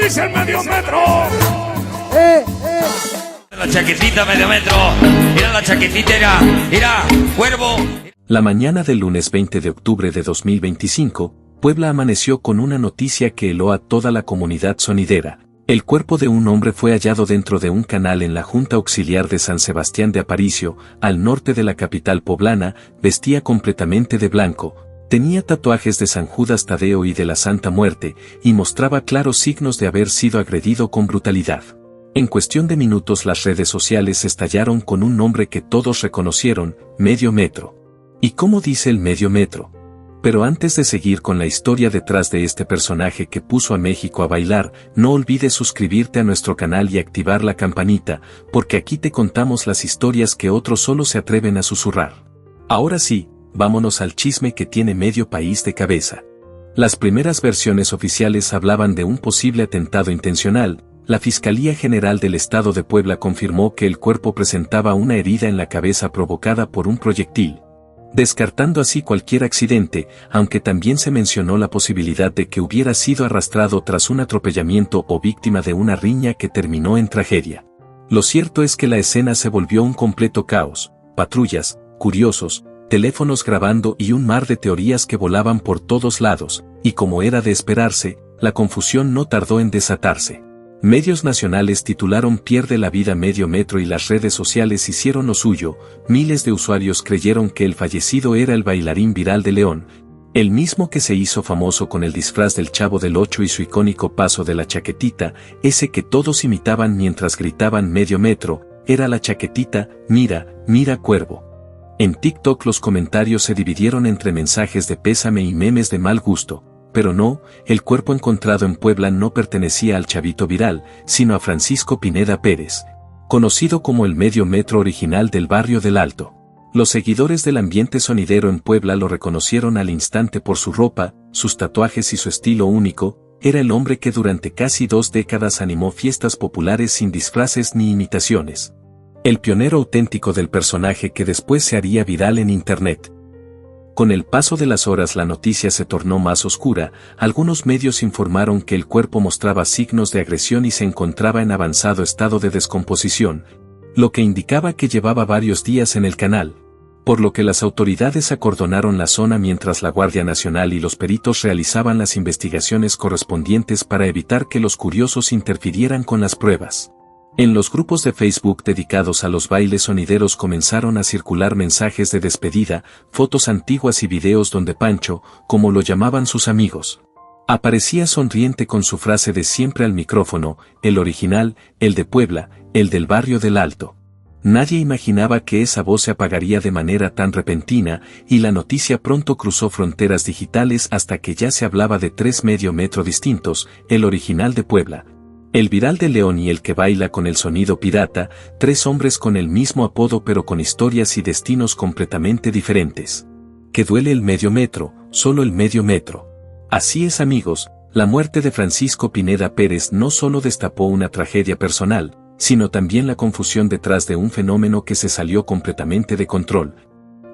dice el medio metro. La chaquetita medio metro. Mira la chaquetita, mira, cuervo. La mañana del lunes 20 de octubre de 2025, Puebla amaneció con una noticia que heló a toda la comunidad sonidera. El cuerpo de un hombre fue hallado dentro de un canal en la Junta Auxiliar de San Sebastián de Aparicio, al norte de la capital poblana. Vestía completamente de blanco, tenía tatuajes de San Judas Tadeo y de la Santa Muerte, y mostraba claros signos de haber sido agredido con brutalidad. En cuestión de minutos las redes sociales estallaron con un nombre que todos reconocieron: Medio Metro. ¿Y cómo dice el Medio Metro? Pero antes de seguir con la historia detrás de este personaje que puso a México a bailar, no olvides suscribirte a nuestro canal y activar la campanita, porque aquí te contamos las historias que otros solo se atreven a susurrar. Ahora sí, vámonos al chisme que tiene medio país de cabeza. Las primeras versiones oficiales hablaban de un posible atentado intencional. La Fiscalía General del Estado de Puebla confirmó que el cuerpo presentaba una herida en la cabeza provocada por un proyectil, descartando así cualquier accidente, aunque también se mencionó la posibilidad de que hubiera sido arrastrado tras un atropellamiento o víctima de una riña que terminó en tragedia. Lo cierto es que la escena se volvió un completo caos: patrullas, curiosos, teléfonos grabando y un mar de teorías que volaban por todos lados, y como era de esperarse, la confusión no tardó en desatarse. Medios nacionales titularon "Pierde la vida Medio Metro" y las redes sociales hicieron lo suyo. Miles de usuarios creyeron que el fallecido era el bailarín viral de León, el mismo que se hizo famoso con el disfraz del Chavo del Ocho y su icónico paso de la chaquetita, ese que todos imitaban mientras gritaban "Medio Metro". Era la chaquetita, mira, mira cuervo. En TikTok los comentarios se dividieron entre mensajes de pésame y memes de mal gusto. Pero no, el cuerpo encontrado en Puebla no pertenecía al chavito viral, sino a Francisco Pineda Pérez, conocido como el Medio Metro original del barrio del Alto. Los seguidores del ambiente sonidero en Puebla lo reconocieron al instante por su ropa, sus tatuajes y su estilo único. Era el hombre que durante casi 2 décadas animó fiestas populares sin disfraces ni imitaciones. El pionero auténtico del personaje que después se haría viral en internet. Con el paso de las horas la noticia se tornó más oscura. Algunos medios informaron que el cuerpo mostraba signos de agresión y se encontraba en avanzado estado de descomposición, lo que indicaba que llevaba varios días en el canal, por lo que las autoridades acordonaron la zona mientras la Guardia Nacional y los peritos realizaban las investigaciones correspondientes para evitar que los curiosos interfirieran con las pruebas. En los grupos de Facebook dedicados a los bailes sonideros comenzaron a circular mensajes de despedida, fotos antiguas y videos donde Pancho, como lo llamaban sus amigos, aparecía sonriente con su frase de siempre al micrófono: el original, el de Puebla, el del barrio del Alto. Nadie imaginaba que esa voz se apagaría de manera tan repentina, y la noticia pronto cruzó fronteras digitales hasta que ya se hablaba de 3 Medio Metro distintos: el original de Puebla, el viral de León y el que baila con el sonido pirata. 3 hombres con el mismo apodo pero con historias y destinos completamente diferentes. ¿Qué duele el Medio Metro? Solo el Medio Metro. Así es, amigos, la muerte de Francisco Pineda Pérez no solo destapó una tragedia personal, sino también la confusión detrás de un fenómeno que se salió completamente de control.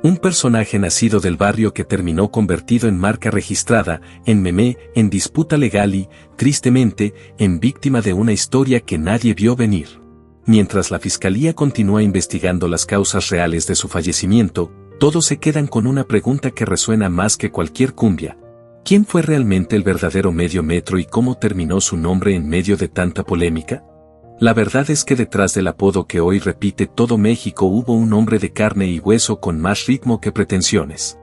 Un personaje nacido del barrio que terminó convertido en marca registrada, en meme, en disputa legal y, tristemente, en víctima de una historia que nadie vio venir. Mientras la Fiscalía continúa investigando las causas reales de su fallecimiento, todos se quedan con una pregunta que resuena más que cualquier cumbia. ¿Quién fue realmente el verdadero Medio Metro y cómo terminó su nombre en medio de tanta polémica? La verdad es que detrás del apodo que hoy repite todo México hubo un hombre de carne y hueso con más ritmo que pretensiones.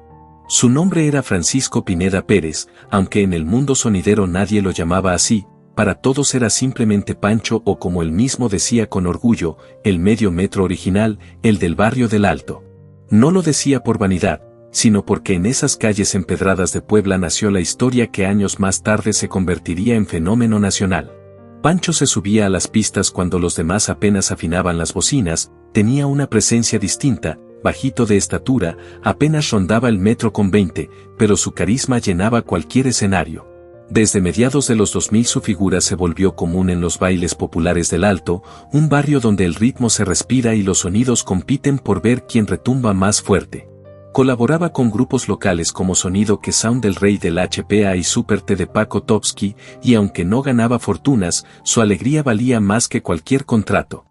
Su nombre era Francisco Pineda Pérez, aunque en el mundo sonidero nadie lo llamaba así. Para todos era simplemente Pancho, o como él mismo decía con orgullo, el Medio Metro original, el del barrio del Alto. No lo decía por vanidad, sino porque en esas calles empedradas de Puebla nació la historia que años más tarde se convertiría en fenómeno nacional. Pancho se subía a las pistas cuando los demás apenas afinaban las bocinas, tenía una presencia distinta, bajito de estatura, apenas rondaba el 1,20 m, pero su carisma llenaba cualquier escenario. Desde mediados de los 2000 su figura se volvió común en los bailes populares del Alto, un barrio donde el ritmo se respira y los sonidos compiten por ver quién retumba más fuerte. Colaboraba con grupos locales como Sonido que Sound del Rey del HPA y Super T de Paco Topsky, y aunque no ganaba fortunas, su alegría valía más que cualquier contrato.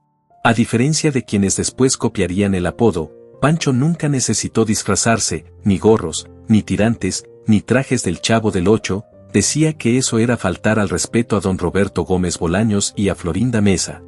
A diferencia de quienes después copiarían el apodo, Pancho nunca necesitó disfrazarse, ni gorros, ni tirantes, ni trajes del Chavo del Ocho. Decía que eso era faltar al respeto a don Roberto Gómez Bolaños y a Florinda Mesa.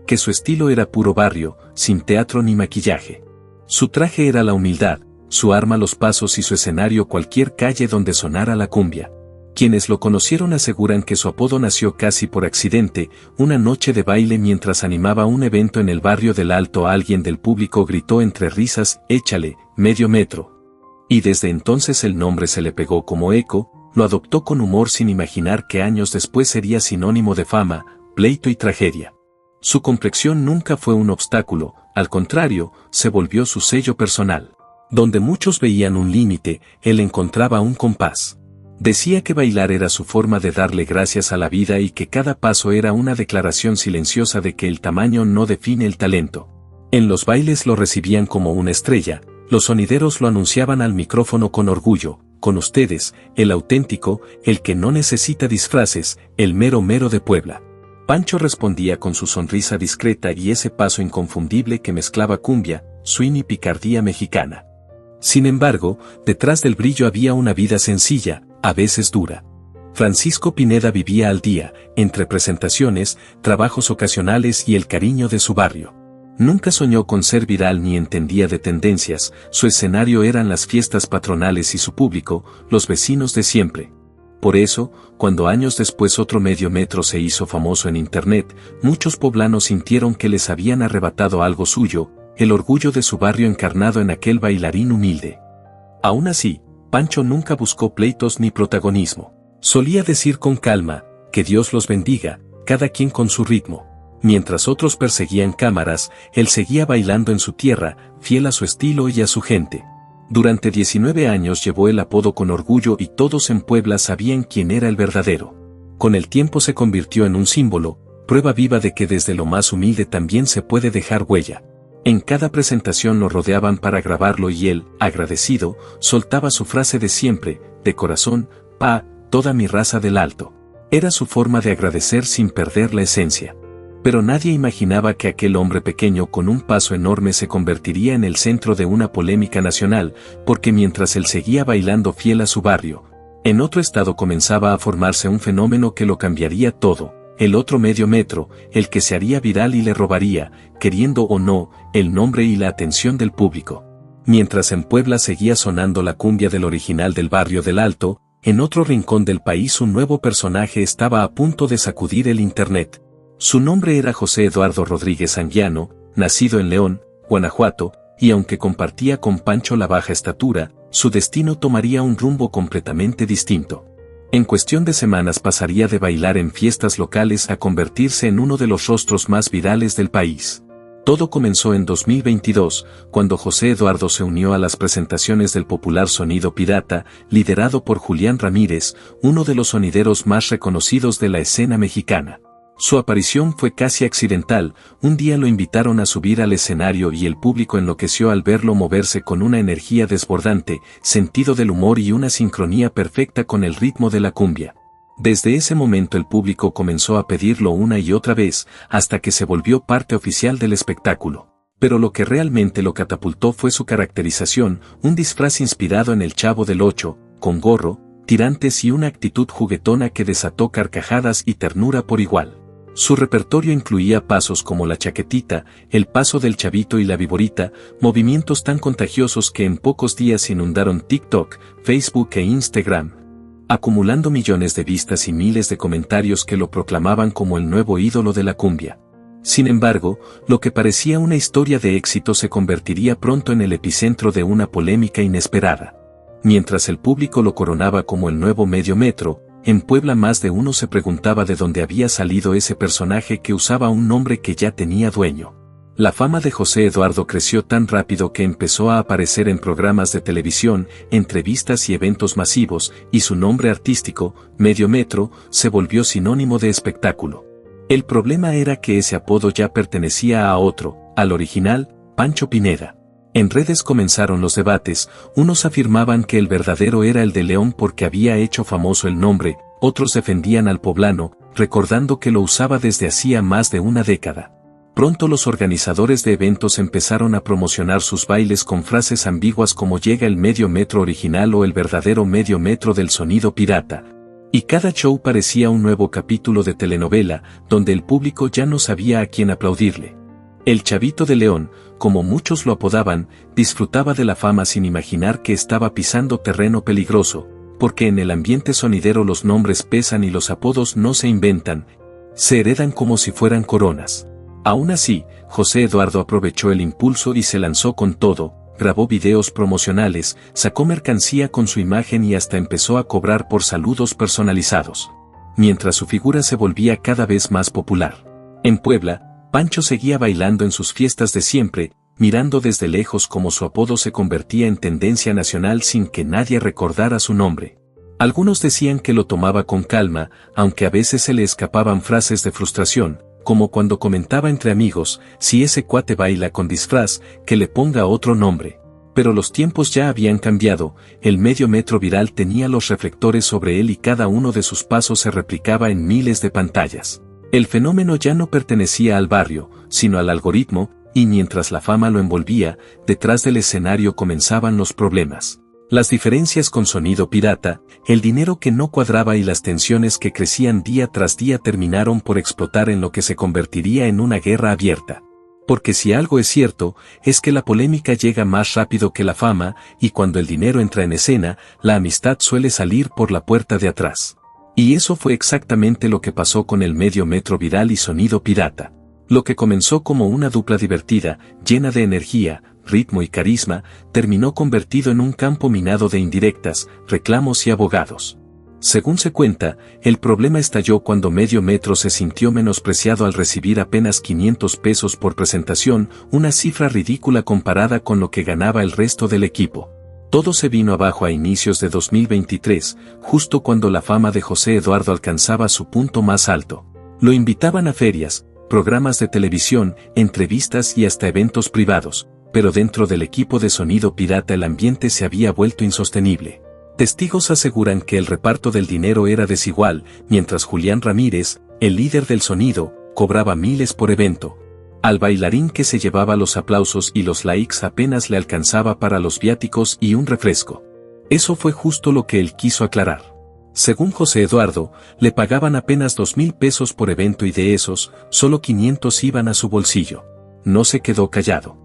Que su estilo era puro barrio, sin teatro ni maquillaje. Su traje era la humildad, su arma los pasos y su escenario cualquier calle donde sonara la cumbia. Quienes lo conocieron aseguran que su apodo nació casi por accidente, una noche de baile mientras animaba un evento en el barrio del Alto. Alguien del público gritó entre risas, «Échale, medio metro». Y desde entonces el nombre se le pegó como eco, lo adoptó con humor sin imaginar que años después sería sinónimo de fama, pleito y tragedia. Su complexión nunca fue un obstáculo, al contrario, se volvió su sello personal. Donde muchos veían un límite, él encontraba un compás. Decía que bailar era su forma de darle gracias a la vida y que cada paso era una declaración silenciosa de que el tamaño no define el talento. En los bailes lo recibían como una estrella, los sonideros lo anunciaban al micrófono con orgullo, con ustedes, el auténtico, el que no necesita disfraces, el mero mero de Puebla. Pancho respondía con su sonrisa discreta y ese paso inconfundible que mezclaba cumbia, swing y picardía mexicana. Sin embargo, detrás del brillo había una vida sencilla, a veces dura. Francisco Pineda vivía al día, entre presentaciones, trabajos ocasionales y el cariño de su barrio. Nunca soñó con ser viral ni entendía de tendencias, su escenario eran las fiestas patronales y su público, los vecinos de siempre. Por eso, cuando años después otro medio metro se hizo famoso en internet, muchos poblanos sintieron que les habían arrebatado algo suyo, el orgullo de su barrio encarnado en aquel bailarín humilde. Aún así, Pancho nunca buscó pleitos ni protagonismo. Solía decir con calma, que Dios los bendiga, cada quien con su ritmo. Mientras otros perseguían cámaras, él seguía bailando en su tierra, fiel a su estilo y a su gente. Durante 19 años llevó el apodo con orgullo y todos en Puebla sabían quién era el verdadero. Con el tiempo se convirtió en un símbolo, prueba viva de que desde lo más humilde también se puede dejar huella. En cada presentación lo rodeaban para grabarlo y él, agradecido, soltaba su frase de siempre, de corazón, «Pa, toda mi raza del Alto». Era su forma de agradecer sin perder la esencia. Pero nadie imaginaba que aquel hombre pequeño con un paso enorme se convertiría en el centro de una polémica nacional, porque mientras él seguía bailando fiel a su barrio, en otro estado comenzaba a formarse un fenómeno que lo cambiaría todo, el otro medio metro, el que se haría viral y le robaría, queriendo o no, el nombre y la atención del público. Mientras en Puebla seguía sonando la cumbia del original del barrio del Alto, en otro rincón del país un nuevo personaje estaba a punto de sacudir el internet. Su nombre era José Eduardo Rodríguez Anguiano, nacido en León, Guanajuato, y aunque compartía con Pancho la baja estatura, su destino tomaría un rumbo completamente distinto. En cuestión de semanas pasaría de bailar en fiestas locales a convertirse en uno de los rostros más virales del país. Todo comenzó en 2022, cuando José Eduardo se unió a las presentaciones del popular Sonido Pirata, liderado por Julián Ramírez, uno de los sonideros más reconocidos de la escena mexicana. Su aparición fue casi accidental, un día lo invitaron a subir al escenario y el público enloqueció al verlo moverse con una energía desbordante, sentido del humor y una sincronía perfecta con el ritmo de la cumbia. Desde ese momento el público comenzó a pedirlo una y otra vez, hasta que se volvió parte oficial del espectáculo. Pero lo que realmente lo catapultó fue su caracterización, un disfraz inspirado en el Chavo del Ocho, con gorro, tirantes y una actitud juguetona que desató carcajadas y ternura por igual. Su repertorio incluía pasos como la chaquetita, el paso del chavito y la viborita, movimientos tan contagiosos que en pocos días inundaron TikTok, Facebook e Instagram, acumulando millones de vistas y miles de comentarios que lo proclamaban como el nuevo ídolo de la cumbia. Sin embargo, lo que parecía una historia de éxito se convertiría pronto en el epicentro de una polémica inesperada. Mientras el público lo coronaba como el nuevo medio metro, en Puebla más de uno se preguntaba de dónde había salido ese personaje que usaba un nombre que ya tenía dueño. La fama de José Eduardo creció tan rápido que empezó a aparecer en programas de televisión, entrevistas y eventos masivos, y su nombre artístico, Medio Metro, se volvió sinónimo de espectáculo. El problema era que ese apodo ya pertenecía a otro, al original, Pancho Pineda. En redes comenzaron los debates, unos afirmaban que el verdadero era el de León porque había hecho famoso el nombre, otros defendían al poblano, recordando que lo usaba desde hacía más de una década. Pronto los organizadores de eventos empezaron a promocionar sus bailes con frases ambiguas como llega el medio metro original o el verdadero medio metro del sonido pirata. Y cada show parecía un nuevo capítulo de telenovela, donde el público ya no sabía a quién aplaudirle. El Chavito de León, como muchos lo apodaban, disfrutaba de la fama sin imaginar que estaba pisando terreno peligroso, porque en el ambiente sonidero los nombres pesan y los apodos no se inventan, se heredan como si fueran coronas. Aún así, José Eduardo aprovechó el impulso y se lanzó con todo, grabó videos promocionales, sacó mercancía con su imagen y hasta empezó a cobrar por saludos personalizados. Mientras su figura se volvía cada vez más popular. En Puebla, Pancho seguía bailando en sus fiestas de siempre, mirando desde lejos cómo su apodo se convertía en tendencia nacional sin que nadie recordara su nombre. Algunos decían que lo tomaba con calma, aunque a veces se le escapaban frases de frustración, como cuando comentaba entre amigos, si ese cuate baila con disfraz, que le ponga otro nombre. Pero los tiempos ya habían cambiado, el medio metro viral tenía los reflectores sobre él y cada uno de sus pasos se replicaba en miles de pantallas. El fenómeno ya no pertenecía al barrio, sino al algoritmo, y mientras la fama lo envolvía, detrás del escenario comenzaban los problemas. Las diferencias con sonido pirata, el dinero que no cuadraba y las tensiones que crecían día tras día terminaron por explotar en lo que se convertiría en una guerra abierta. Porque si algo es cierto, es que la polémica llega más rápido que la fama, y cuando el dinero entra en escena, la amistad suele salir por la puerta de atrás. Y eso fue exactamente lo que pasó con el medio metro viral y sonido pirata. Lo que comenzó como una dupla divertida, llena de energía, ritmo y carisma, terminó convertido en un campo minado de indirectas, reclamos y abogados. Según se cuenta, el problema estalló cuando medio metro se sintió menospreciado al recibir apenas 500 pesos por presentación, una cifra ridícula comparada con lo que ganaba el resto del equipo. Todo se vino abajo a inicios de 2023, justo cuando la fama de José Eduardo alcanzaba su punto más alto. Lo invitaban a ferias, programas de televisión, entrevistas y hasta eventos privados, pero dentro del equipo de sonido pirata el ambiente se había vuelto insostenible. Testigos aseguran que el reparto del dinero era desigual, mientras Julián Ramírez, el líder del sonido, cobraba miles por evento. Al bailarín que se llevaba los aplausos y los likes apenas le alcanzaba para los viáticos y un refresco. Eso fue justo lo que él quiso aclarar. Según José Eduardo, le pagaban apenas 2,000 pesos por evento y de esos, solo 500 iban a su bolsillo. No se quedó callado.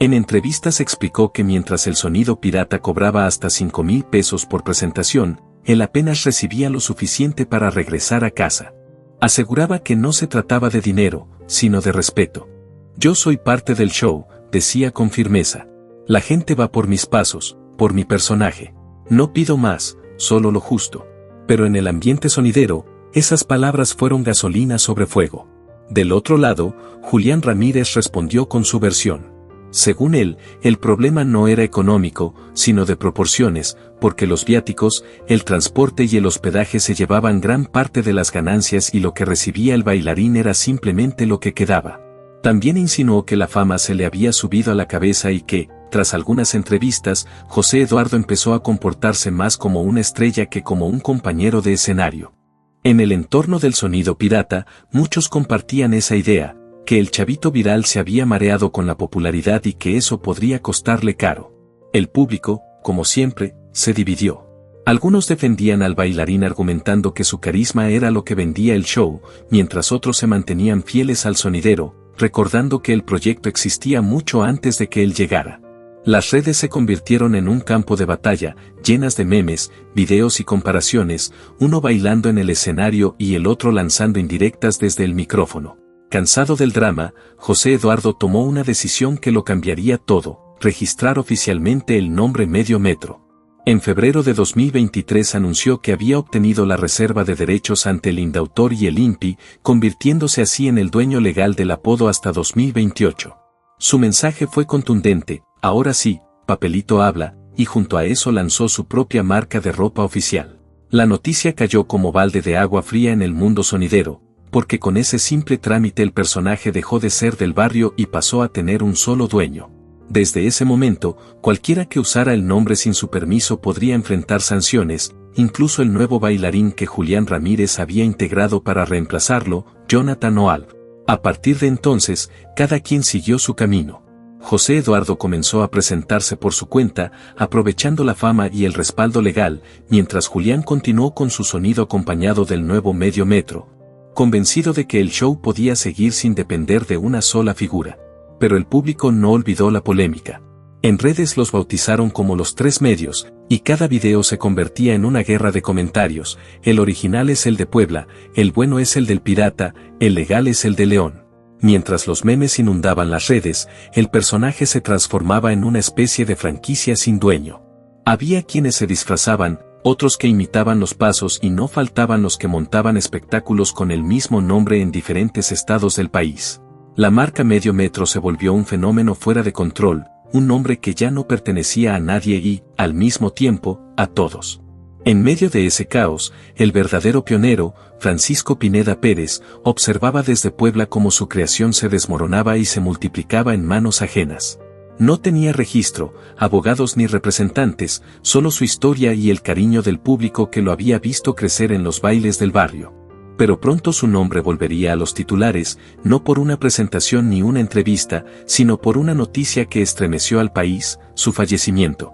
En entrevistas explicó que mientras el sonido pirata cobraba hasta 5,000 pesos por presentación, él apenas recibía lo suficiente para regresar a casa. Aseguraba que no se trataba de dinero, sino de respeto. Yo soy parte del show, decía con firmeza. La gente va por mis pasos, por mi personaje. No pido más, solo lo justo. Pero en el ambiente sonidero, esas palabras fueron gasolina sobre fuego. Del otro lado, Julián Ramírez respondió con su versión. Según él, el problema no era económico, sino de proporciones, porque los viáticos, el transporte y el hospedaje se llevaban gran parte de las ganancias y lo que recibía el bailarín era simplemente lo que quedaba. También insinuó que la fama se le había subido a la cabeza y que, tras algunas entrevistas, José Eduardo empezó a comportarse más como una estrella que como un compañero de escenario. En el entorno del sonido pirata, muchos compartían esa idea, que el chavito viral se había mareado con la popularidad y que eso podría costarle caro. El público, como siempre, se dividió. Algunos defendían al bailarín argumentando que su carisma era lo que vendía el show, mientras otros se mantenían fieles al sonidero, recordando que el proyecto existía mucho antes de que él llegara. Las redes se convirtieron en un campo de batalla, llenas de memes, videos y comparaciones, uno bailando en el escenario y el otro lanzando indirectas desde el micrófono. Cansado del drama, José Eduardo tomó una decisión que lo cambiaría todo, registrar oficialmente el nombre Medio Metro. En febrero de 2023 anunció que había obtenido la reserva de derechos ante el Indautor y el INPI, convirtiéndose así en el dueño legal del apodo hasta 2028. Su mensaje fue contundente, ahora sí, Papelito habla, y junto a eso lanzó su propia marca de ropa oficial. La noticia cayó como balde de agua fría en el mundo sonidero, porque con ese simple trámite el personaje dejó de ser del barrio y pasó a tener un solo dueño. Desde ese momento, cualquiera que usara el nombre sin su permiso podría enfrentar sanciones, incluso el nuevo bailarín que Julián Ramírez había integrado para reemplazarlo, Jonathan Oal. A partir de entonces, cada quien siguió su camino. José Eduardo comenzó a presentarse por su cuenta, aprovechando la fama y el respaldo legal, mientras Julián continuó con su sonido acompañado del nuevo medio metro, convencido de que el show podía seguir sin depender de una sola figura. Pero el público no olvidó la polémica. En redes los bautizaron como los tres medios, y cada video se convertía en una guerra de comentarios: el original es el de Puebla, el bueno es el del pirata, el legal es el de León. Mientras los memes inundaban las redes, el personaje se transformaba en una especie de franquicia sin dueño. Había quienes se disfrazaban, otros que imitaban los pasos y no faltaban los que montaban espectáculos con el mismo nombre en diferentes estados del país. La marca Medio Metro se volvió un fenómeno fuera de control, un nombre que ya no pertenecía a nadie y, al mismo tiempo, a todos. En medio de ese caos, el verdadero pionero, Francisco Pineda Pérez, observaba desde Puebla cómo su creación se desmoronaba y se multiplicaba en manos ajenas. No tenía registro, abogados ni representantes, solo su historia y el cariño del público que lo había visto crecer en los bailes del barrio. Pero pronto su nombre volvería a los titulares, no por una presentación ni una entrevista, sino por una noticia que estremeció al país: su fallecimiento.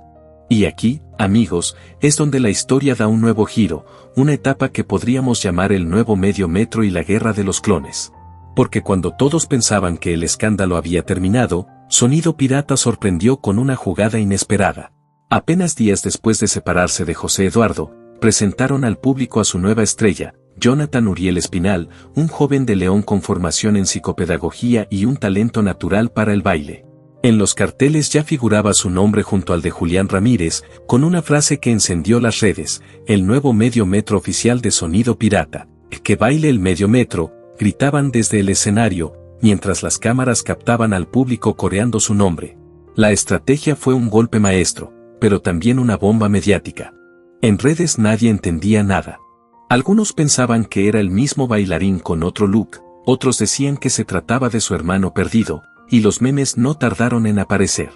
Y aquí, amigos, es donde la historia da un nuevo giro, una etapa que podríamos llamar el nuevo medio metro y la guerra de los clones. Porque cuando todos pensaban que el escándalo había terminado, Sonido Pirata sorprendió con una jugada inesperada. Apenas días después de separarse de José Eduardo, presentaron al público a su nueva estrella, Jonathan Uriel Espinal, un joven de León con formación en psicopedagogía y un talento natural para el baile. En los carteles ya figuraba su nombre junto al de Julián Ramírez, con una frase que encendió las redes: el nuevo medio metro oficial de Sonido Pirata. Que baile el medio metro, gritaban desde el escenario, mientras las cámaras captaban al público coreando su nombre. La estrategia fue un golpe maestro, pero también una bomba mediática. En redes nadie entendía nada. Algunos pensaban que era el mismo bailarín con otro look, otros decían que se trataba de su hermano perdido, y los memes no tardaron en aparecer.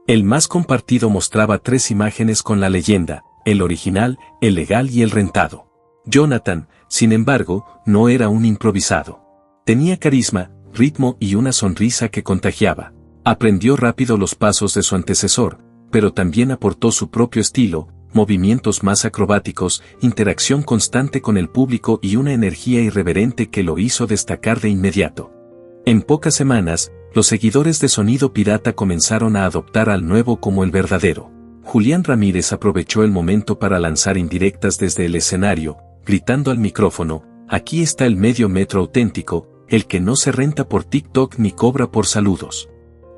El más compartido mostraba tres imágenes con la leyenda: el original, el legal y el rentado. Jonathan, sin embargo, no era un improvisado. Tenía carisma, ritmo y una sonrisa que contagiaba. Aprendió rápido los pasos de su antecesor, pero también aportó su propio estilo: movimientos más acrobáticos, interacción constante con el público y una energía irreverente que lo hizo destacar de inmediato. En pocas semanas, los seguidores de Sonido Pirata comenzaron a adoptar al nuevo como el verdadero. Julián Ramírez aprovechó el momento para lanzar indirectas desde el escenario, gritando al micrófono: aquí está el medio metro auténtico, el que no se renta por TikTok ni cobra por saludos.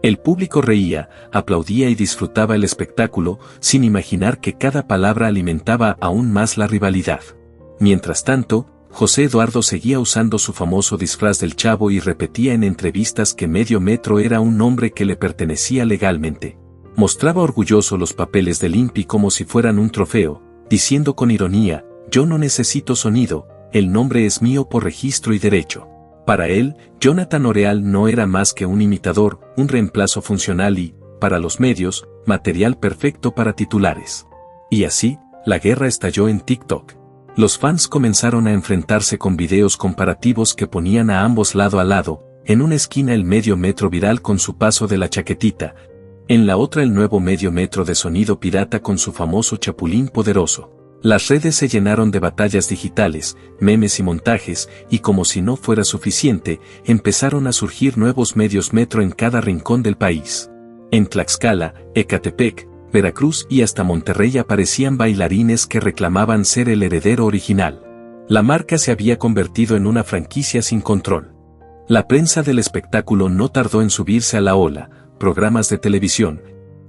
El público reía, aplaudía y disfrutaba el espectáculo, sin imaginar que cada palabra alimentaba aún más la rivalidad. Mientras tanto, José Eduardo seguía usando su famoso disfraz del Chavo y repetía en entrevistas que Medio Metro era un nombre que le pertenecía legalmente. Mostraba orgulloso los papeles del INPI como si fueran un trofeo, diciendo con ironía: yo no necesito sonido, el nombre es mío por registro y derecho. Para él, Jonathan Oreal no era más que un imitador, un reemplazo funcional y, para los medios, material perfecto para titulares. Y así, la guerra estalló en TikTok. Los fans comenzaron a enfrentarse con videos comparativos que ponían a ambos lado a lado: en una esquina el medio metro viral con su paso de la chaquetita, en la otra el nuevo medio metro de Sonido Pirata con su famoso chapulín poderoso. Las redes se llenaron de batallas digitales, memes y montajes, y como si no fuera suficiente, empezaron a surgir nuevos medios metro en cada rincón del país. En Tlaxcala, Ecatepec, Veracruz y hasta Monterrey aparecían bailarines que reclamaban ser el heredero original. La marca se había convertido en una franquicia sin control. La prensa del espectáculo no tardó en subirse a la ola: programas de televisión,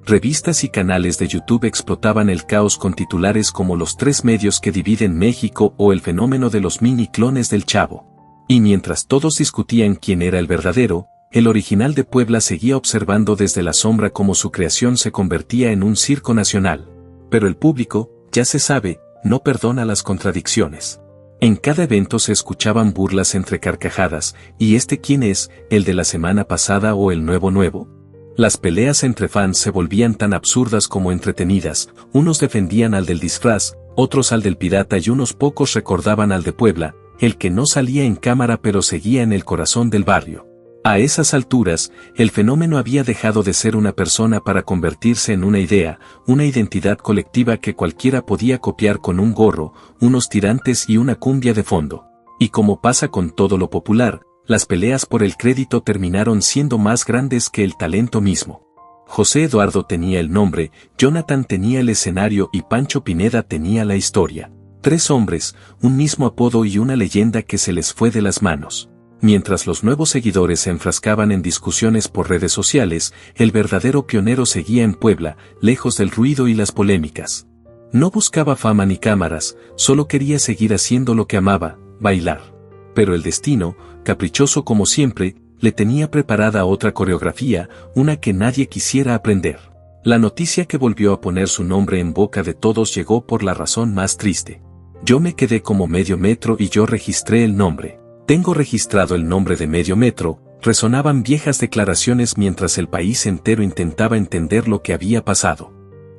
revistas y canales de YouTube explotaban el caos con titulares como los tres medios que dividen México o el fenómeno de los mini clones del Chavo. Y mientras todos discutían quién era el verdadero, el original de Puebla seguía observando desde la sombra cómo su creación se convertía en un circo nacional. Pero el público, ya se sabe, no perdona las contradicciones. En cada evento se escuchaban burlas entre carcajadas: ¿y este quién es, el de la semana pasada o el nuevo? Las peleas entre fans se volvían tan absurdas como entretenidas, unos defendían al del disfraz, otros al del pirata y unos pocos recordaban al de Puebla, el que no salía en cámara pero seguía en el corazón del barrio. A esas alturas, el fenómeno había dejado de ser una persona para convertirse en una idea, una identidad colectiva que cualquiera podía copiar con un gorro, unos tirantes y una cumbia de fondo. Y como pasa con todo lo popular, las peleas por el crédito terminaron siendo más grandes que el talento mismo. José Eduardo tenía el nombre, Jonathan tenía el escenario y Pancho Pineda tenía la historia. 3 hombres, un mismo apodo y una leyenda que se les fue de las manos. Mientras los nuevos seguidores se enfrascaban en discusiones por redes sociales, el verdadero pionero seguía en Puebla, lejos del ruido y las polémicas. No buscaba fama ni cámaras, solo quería seguir haciendo lo que amaba, bailar. Pero el destino, caprichoso como siempre, le tenía preparada otra coreografía, una que nadie quisiera aprender. La noticia que volvió a poner su nombre en boca de todos llegó por la razón más triste. Yo me quedé como medio metro y yo registré el nombre. Tengo registrado el nombre de medio metro, resonaban viejas declaraciones mientras el país entero intentaba entender lo que había pasado.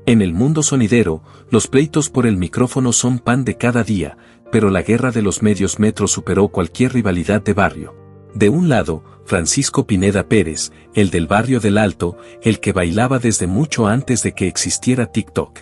En el mundo sonidero, los pleitos por el micrófono son pan de cada día, pero la guerra de los medios metros superó cualquier rivalidad de barrio. De un lado, Francisco Pineda Pérez, el del barrio del Alto, el que bailaba desde mucho antes de que existiera TikTok.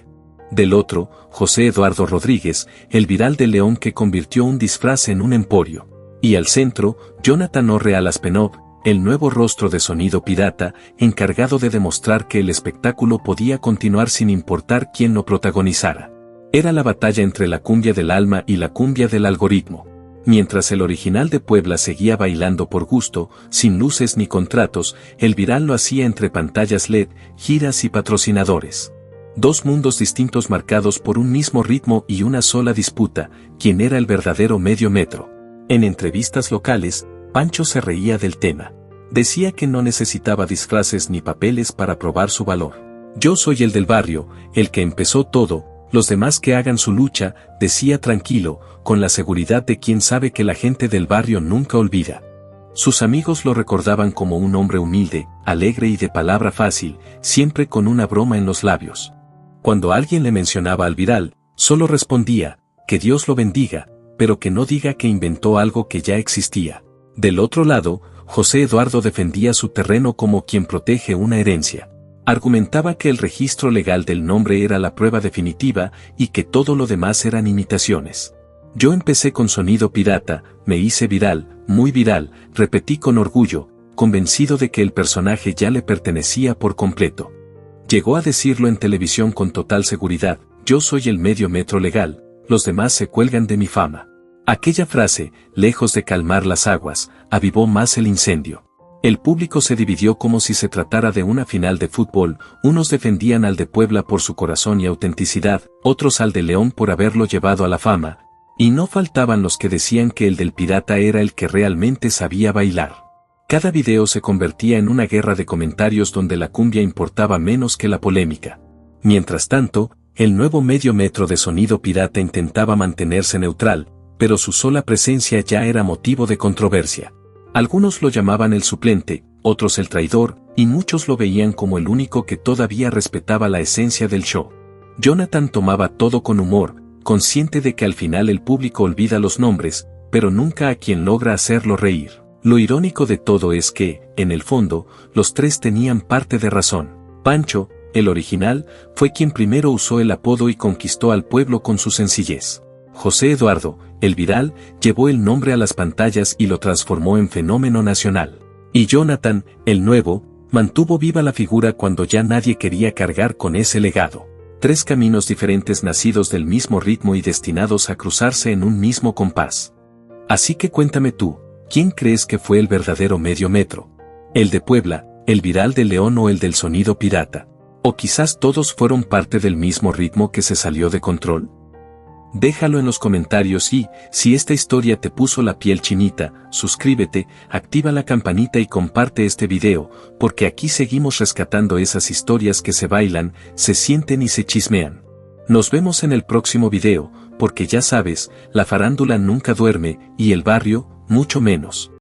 Del otro, José Eduardo Rodríguez, el viral de León que convirtió un disfraz en un emporio. Y al centro, Jonathan Orreal Aspenov, el nuevo rostro de Sonido Pirata, encargado de demostrar que el espectáculo podía continuar sin importar quién lo protagonizara. Era la batalla entre la cumbia del alma y la cumbia del algoritmo. Mientras el original de Puebla seguía bailando por gusto, sin luces ni contratos, el viral lo hacía entre pantallas LED, giras y patrocinadores. 2 mundos distintos marcados por un mismo ritmo y una sola disputa, ¿quién era el verdadero medio metro? En entrevistas locales, Pancho se reía del tema. Decía que no necesitaba disfraces ni papeles para probar su valor. Yo soy el del barrio, el que empezó todo, los demás que hagan su lucha, decía tranquilo, con la seguridad de quien sabe que la gente del barrio nunca olvida. Sus amigos lo recordaban como un hombre humilde, alegre y de palabra fácil, siempre con una broma en los labios. Cuando alguien le mencionaba al viral, solo respondía, que Dios lo bendiga, pero que no diga que inventó algo que ya existía. Del otro lado, José Eduardo defendía su terreno como quien protege una herencia. Argumentaba que el registro legal del nombre era la prueba definitiva y que todo lo demás eran imitaciones. Yo empecé con Sonido Pirata, me hice viral, muy viral, repetí con orgullo, convencido de que el personaje ya le pertenecía por completo. Llegó a decirlo en televisión con total seguridad, yo soy el medio metro legal, los demás se cuelgan de mi fama. Aquella frase, lejos de calmar las aguas, avivó más el incendio. El público se dividió como si se tratara de una final de fútbol, unos defendían al de Puebla por su corazón y autenticidad, otros al de León por haberlo llevado a la fama, y no faltaban los que decían que el del pirata era el que realmente sabía bailar. Cada video se convertía en una guerra de comentarios donde la cumbia importaba menos que la polémica. Mientras tanto, el nuevo medio metro de Sonido Pirata intentaba mantenerse neutral, pero su sola presencia ya era motivo de controversia. Algunos lo llamaban el suplente, otros el traidor, y muchos lo veían como el único que todavía respetaba la esencia del show. Jonathan tomaba todo con humor, consciente de que al final el público olvida los nombres, pero nunca a quien logra hacerlo reír. Lo irónico de todo es que, en el fondo, los 3 tenían parte de razón. Pancho, el original, fue quien primero usó el apodo y conquistó al pueblo con su sencillez. José Eduardo, el viral, llevó el nombre a las pantallas y lo transformó en fenómeno nacional. Y Jonathan, el nuevo, mantuvo viva la figura cuando ya nadie quería cargar con ese legado. 3 caminos diferentes nacidos del mismo ritmo y destinados a cruzarse en un mismo compás. Así que cuéntame tú, ¿quién crees que fue el verdadero medio metro? ¿El de Puebla, el viral de León o el del Sonido Pirata? ¿O quizás todos fueron parte del mismo ritmo que se salió de control? Déjalo en los comentarios y, si esta historia te puso la piel chinita, suscríbete, activa la campanita y comparte este video, porque aquí seguimos rescatando esas historias que se bailan, se sienten y se chismean. Nos vemos en el próximo video, porque ya sabes, la farándula nunca duerme, y el barrio, mucho menos.